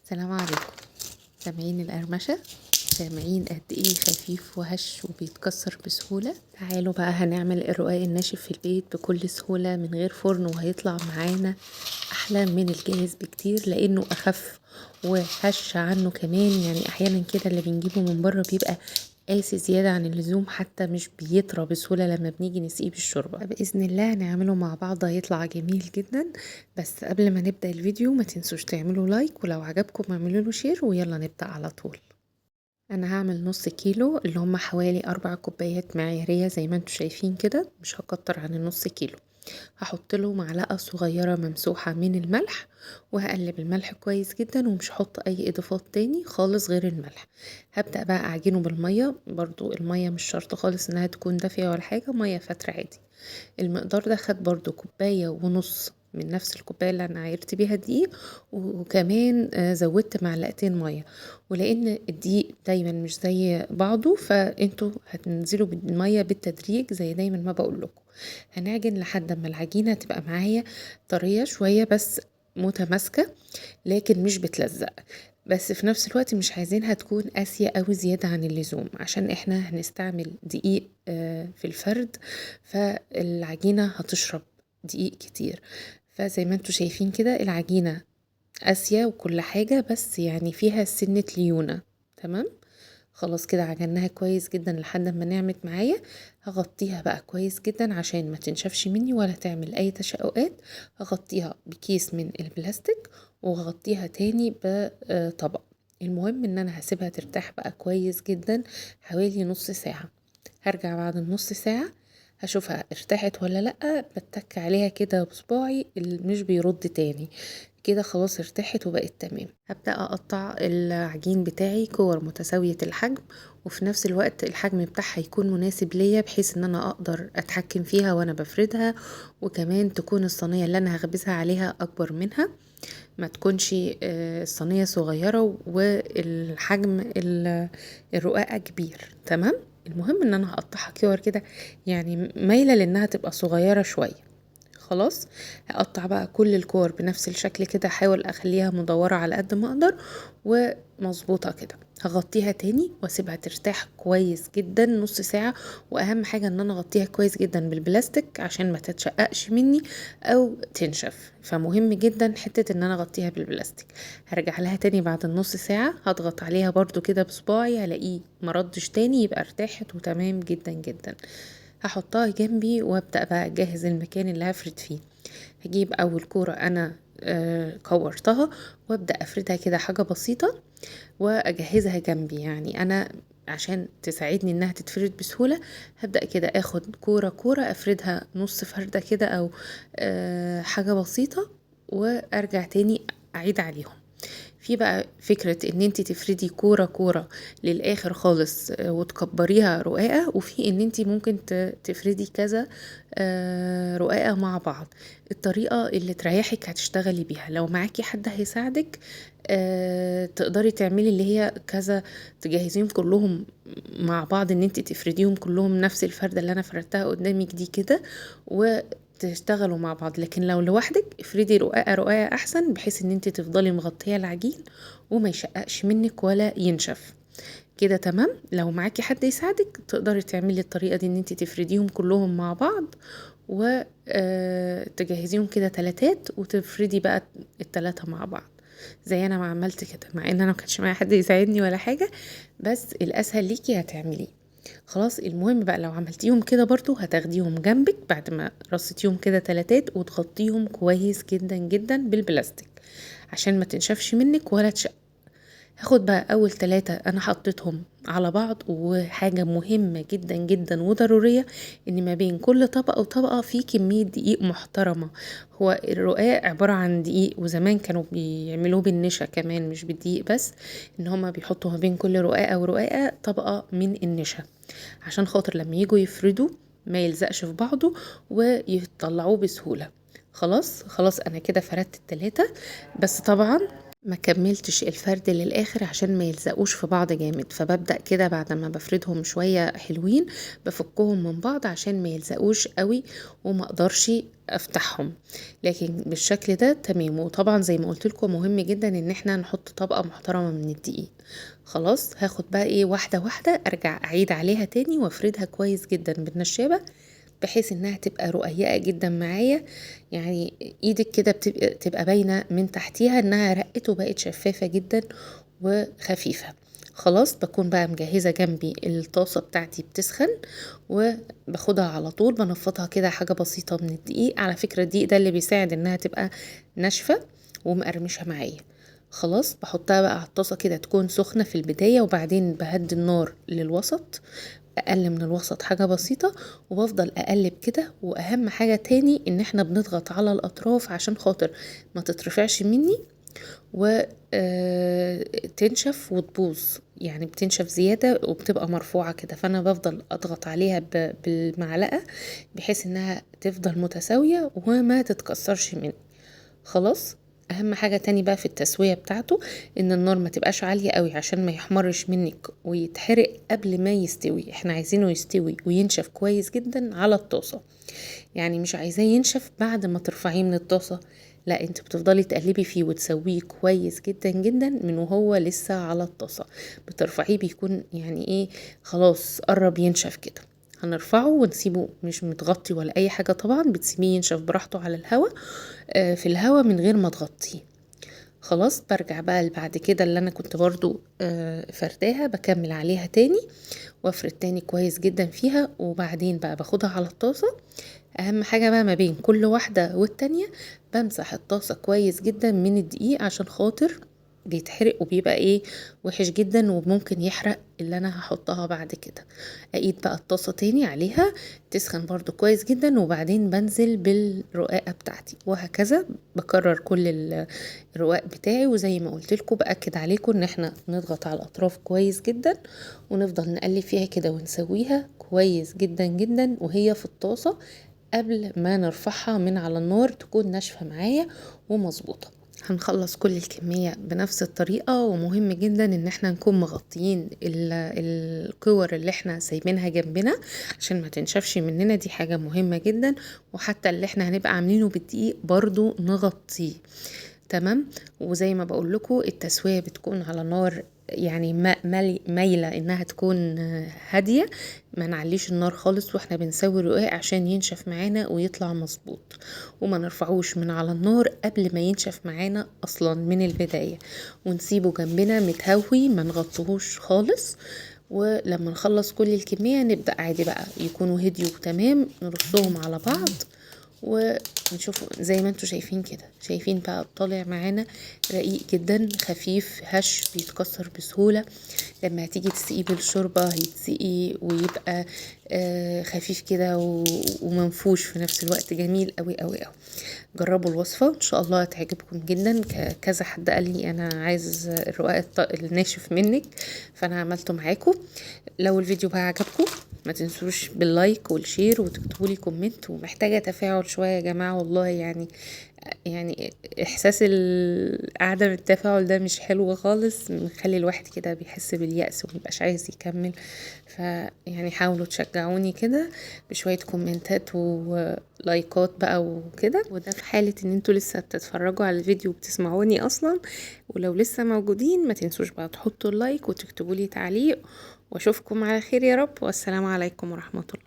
السلام عليكم. سامعين القرمشة؟ سامعين قد ايه خفيف وهش وبيتكسر بسهولة؟ تعالوا بقى هنعمل الرقاق الناشف في البيت بكل سهولة من غير فرن، وهيطلع معانا احلى من الجاهز بكتير لانه اخف وهش عنه كمان. يعني احيانا كده اللي بنجيبه من بره بيبقى قاسي زيادة عن اللزوم، حتى مش بيطرى بسهولة لما بنيجي نسقيه بالشوربة. بإذن الله هنعمله مع بعض، هيطلع جميل جدا. بس قبل ما نبدأ الفيديو ما تنسوش تعملوا لايك، ولو عجبكم اعملوا له شير، ويلا نبدأ على طول. انا هعمل نص كيلو اللي هم حوالي 4 كوبايات معيارية زي ما انتوا شايفين كده، مش هكتر عن النص كيلو. هحط له معلقة صغيرة ممسوحة من الملح، وهقلب الملح كويس جدا، ومش هحط اي اضافات تاني خالص غير الملح. هبدأ بقى اعجنه بالمية، برضو المية مش شرط خالص انها تكون دافية ولا حاجة، مية فترة عادي. المقدار ده خد برضو 1.5 كوباية من نفس الكوباية اللي انا عايرت بيها الدقيق، وكمان زودت معلقتين مية. ولان الدقيق دايما مش زي بعضه، فانتوا هتنزلوا بالمية بالتدريج زي دايما ما بقول لكم. هنعجن لحد ما العجينة تبقى معايا طرية شوية بس متماسكة، لكن مش بتلزق. بس في نفس الوقت مش عايزينها تكون قاسية قوي زيادة عن اللزوم، عشان احنا هنستعمل دقيق في الفرد، فالعجينة هتشرب دقيق كتير. فزي ما انتوا شايفين كده العجينة قاسية وكل حاجة، بس يعني فيها سنة ليونة. تمام. خلاص كده عجناها كويس جدا لحد ما نعمت معايا. هغطيها بقى كويس جدا عشان ما تنشفش مني ولا تعمل اي تشققات. هغطيها بكيس من البلاستيك، وهغطيها تاني بطبق. المهم ان انا هسيبها ترتاح بقى كويس جدا حوالي نص ساعة. هرجع بعد النص ساعة هشوفها ارتاحت ولا لأ، بتك عليها كده بصباعي اللي مش بيرد تاني. كده خلاص ارتاحت وبقت تمام. هبدأ اقطع العجين بتاعي كور متساوية الحجم، وفي نفس الوقت الحجم بتاعها يكون مناسب ليا، بحيث ان انا اقدر اتحكم فيها وانا بفردها. وكمان تكون الصينية اللي انا هخبزها عليها اكبر منها، ما تكونش الصينية صغيرة والحجم الرقاقة كبير. تمام. المهم ان انا هقطعها كور كده، يعني مايلة لانها تبقى صغيرة شوية. خلاص. هقطع بقى كل الكور بنفس الشكل كده، احاول اخليها مدورة على قد ما اقدر ومظبوطة كده. هغطيها تاني واسيبها ترتاح كويس جدا نص ساعة. واهم حاجة ان انا اغطيها كويس جدا بالبلاستيك عشان ما تتشققش مني او تنشف، فمهم جدا حتة ان انا اغطيها بالبلاستيك. هرجع لها تاني بعد النص ساعة، هضغط عليها برضو كده بصباعي، هلاقيه مردش تاني، يبقى ارتاحت وتمام جدا جدا. هحطها جنبي وابدأ بقى اجهز المكان اللي هفرد فيه. هجيب اول كورة انا كورتها، وابدأ افردها كده حاجة بسيطة، واجهزها جنبي. يعني انا عشان تساعدني انها تتفرد بسهولة، هبدأ كده اخد كورة كورة افردها نص فردة كده، او حاجة بسيطة، وارجع تاني اعيد عليهم. في بقى فكرة ان انت تفردي كورة كورة للاخر خالص وتكبريها رقاقة، وفي ان انت ممكن تفردي كذا رقاقة مع بعض. الطريقة اللي تريحك هتشتغلي بيها. لو معاكي حد هيساعدك تقدري تعملي اللي هي كذا، تجهزيهم كلهم مع بعض، ان انت تفرديهم كلهم نفس الفردة اللي انا فردتها قدامك دي كده، تشتغلوا مع بعض. لكن لو لوحدك افردي رقاقة رقاقة احسن، بحيث ان انت تفضلي مغطية العجين وما يشققش منك ولا ينشف. كده تمام. لو معاكي حد يساعدك تقدري تعملي الطريقة دي، ان انت تفرديهم كلهم مع بعض وتجهزيهم كده تلاتات، وتفردي بقى التلاتة مع بعض زي انا ما عملت كده، مع ان انا ما كانش معايا حد يساعدني ولا حاجة، بس الاسهل ليكي هتعمليه. خلاص. المهم بقى لو عملتيهم كده برضو هتاخديهم جنبك بعد ما رصيتيهم كده تلاتات، وتغطيهم كويس جدا جدا بالبلاستيك عشان ما تنشفش منك ولا تشق. هاخد بقى اول 3 انا حطيتهم على بعض. وحاجة مهمة جدا جدا وضرورية، ان ما بين كل طبقة وطبقة في كمية دقيق محترمة. هو الرقاق عبارة عن دقيق، وزمان كانوا بيعملوه بالنشا كمان مش بالدقيق بس، ان هما بيحطوا ما بين كل رقاقة ورقاقة طبقة من النشا، عشان خاطر لما يجوا يفردوا ما يلزقش في بعضه ويطلعوه بسهولة. خلاص خلاص انا كده فردت التلاتة. بس طبعا ما كملتش الفرد للاخر عشان ما يلزقوش في بعض جامد، فببدأ كده بعد ما بفردهم شوية حلوين بفكهم من بعض عشان ما يلزقوش قوي وما اقدرش افتحهم. لكن بالشكل ده تمام. وطبعا زي ما قلت لكم مهم جدا ان احنا نحط طبقة محترمة من الدقيق. خلاص هاخد بقى ايه واحدة واحدة، ارجع اعيد عليها تاني وافردها كويس جدا بالنشابة بحيث انها تبقى رقيقة جدا معايا. يعني ايدك كده تبقى باينة من تحتيها انها رقت وبقت شفافة جدا وخفيفة. خلاص بكون بقى مجهزة جنبي الطاسة بتاعتي بتسخن، وباخدها على طول بنفضها كده حاجة بسيطة من الدقيق. على فكرة الدقيق ده اللي بيساعد انها تبقى ناشفة ومقرمشة معايا. خلاص بحطها بقى على الطاسة كده تكون سخنة في البداية، وبعدين بهدي النار للوسط، اقل من الوسط حاجة بسيطة، وبفضل اقلب كده. واهم حاجة تاني ان احنا بنضغط على الاطراف عشان خاطر ما تترفعش مني وتنشف وتبوظ. يعني بتنشف زيادة وبتبقى مرفوعة كده، فانا بفضل اضغط عليها بالمعلقة بحيث انها تفضل متساوية وما تتكسرش مني. خلاص اهم حاجة تاني بقى في التسوية بتاعته ان النار ما تبقاش عالية قوي عشان ما يحمرش منك ويتحرق قبل ما يستوي. احنا عايزينه يستوي وينشف كويس جدا على الطاسة، يعني مش عايزاه ينشف بعد ما ترفعيه من الطاسة، لا انت بتفضلي تقلبي فيه وتسويه كويس جدا جدا من وهو لسه على الطاسة. بترفعيه بيكون يعني ايه خلاص قرب ينشف كده. هنرفعه ونسيبه مش متغطي ولا اي حاجة، طبعا بتسيبيه ينشف براحته على الهواء، في الهواء من غير ما تغطيه. خلاص برجع بقى بعد كده اللي انا كنت برضو فرداها بكمل عليها تاني وافرد تاني كويس جدا فيها، وبعدين بقى باخدها على الطاسة. اهم حاجة بقى ما بين كل واحدة والتانية بمسح الطاسة كويس جدا من الدقيق عشان خاطر بيتحرق وبيبقى ايه وحش جدا وممكن يحرق اللي انا هحطها بعد كده. اقيد بقى الطاسة تاني عليها تسخن برضو كويس جدا، وبعدين بنزل بالرقاقة بتاعتي وهكذا بكرر كل الرقاق بتاعي. وزي ما قلت لكم باكد عليكم ان احنا نضغط على الاطراف كويس جدا ونفضل نقلب فيها كده ونسويها كويس جدا جدا وهي في الطاسة قبل ما نرفعها من على النار تكون ناشفة معايا ومظبوطة. هنخلص كل الكمية بنفس الطريقة، ومهم جدا ان احنا نكون مغطيين الكور اللي احنا سايبينها جنبنا عشان ما تنشفش مننا، دي حاجة مهمة جدا. وحتى اللي احنا هنبقى عاملينه بالدقيق برضو نغطيه. تمام. وزي ما بقول لكم التسوية بتكون على نار يعني مايلة انها تكون هادية، ما نعليش النار خالص واحنا بنسوي الرقاق عشان ينشف معانا ويطلع مظبوط. وما نرفعوش من على النار قبل ما ينشف معانا اصلا من البداية، ونسيبه جنبنا متهوي ما نغطيهوش خالص. ولما نخلص كل الكمية نبدأ عادي بقى يكونوا هديوا تمام نرصهم على بعض ونشوف زي ما انتوا شايفين كده. شايفين بقى طالع معانا رقيق جدا خفيف هش بيتكسر بسهولة. لما هتيجي تسقيه بالشوربة هيتسقي ويبقى خفيف كده ومنفوش في نفس الوقت، جميل قوي قوي قوي. جربوا الوصفة ان شاء الله هتعجبكم جدا. كذا حد قال لي انا عايز الرقاق الناشف منك فانا عملته معاكم. لو الفيديو بقى عجبكم ما تنسوش باللايك والشير وتكتبوا لي كومنت، ومحتاجة تفاعل شوية يا جماعة والله. يعني احساس عدم التفاعل ده مش حلو خالص، مخلي الواحد كده بيحس باليأس ومبقاش عايز يكمل. فيعني حاولوا تشجعوني كده بشوية كومنتات ولايكات بقى وكده، وده في حالة ان انتوا لسه بتتفرجوا على الفيديو وبتسمعوني اصلا. ولو لسه موجودين ما تنسوش بقى تحطوا اللايك وتكتبوا لي تعليق، واشوفكم على خير يا رب، والسلام عليكم ورحمة الله.